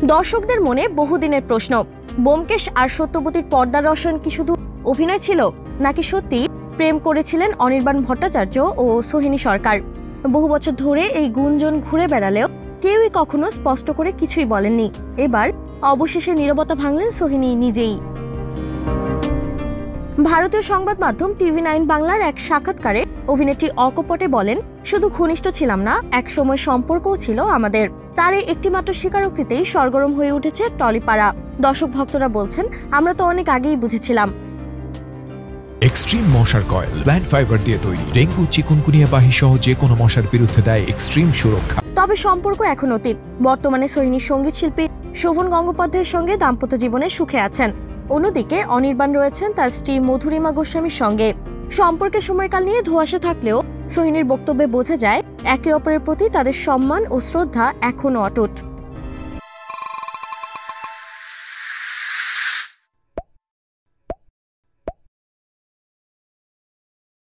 দর্শকদের মনে বহুদিনের প্রশ্ন, ব্যোমকেশ আর সত্যবতীর পর্দার রসায়ন কি শুধু অভিনয় ছিল, নাকি সত্যি প্রেম করেছিলেন অনির্বাণ ভট্টাচার্য ও সোহিনী সরকার? বহু বছর ধরে এই গুঞ্জন ঘুরে বেড়ালেও কেউই কখনো স্পষ্ট করে কিছুই বলেননি। এবার অবশেষে নীরবতা ভাঙলেন সোহিনী নিজেই। ভারতীয় সংবাদ মাধ্যম TV9 বাংলার এক সাক্ষাৎকারে অভিনেত্রী অকপটে বলেন, শুধু ঘনিষ্ঠ ছিলাম না, একসময় সম্পর্কও ছিল আমাদের। তার এই একটিমাত্র স্বীকারোক্তিতেই সরগরম হয়ে উঠেছে টলিপাড়া। দর্শক ভক্তরা বলছেন, আমরা তো অনেক আগেই বুঝেছিলাম। এক্সট্রিম মশার কয়েল প্ল্যান্ট ফাইবার দিয়ে তৈরি, ডেঙ্গু, চিকুনগুনিয়া বাহি সহ যে কোনো মশার বিরুদ্ধে দেয় এক্সট্রিম সুরক্ষা। তবে সম্পর্ক এখন অতীত। বর্তমানে সোহিনীর সঙ্গীত শিল্পী শোভন গঙ্গোপাধ্যায়ের সঙ্গে দাম্পত্য জীবনে সুখে আছেন। অন্যদিকে অনির্বাণ রয়েছেন তার স্ত্রী মধুরিমা গোস্বামীর সঙ্গে। সম্পর্কের সময়কাল নিয়ে ধোঁয়াশা থাকলেও সোহিনীর বক্তব্যে বোঝা যায় একে অপরের প্রতি তাদের সম্মান ও শ্রদ্ধা এখনো অটুট।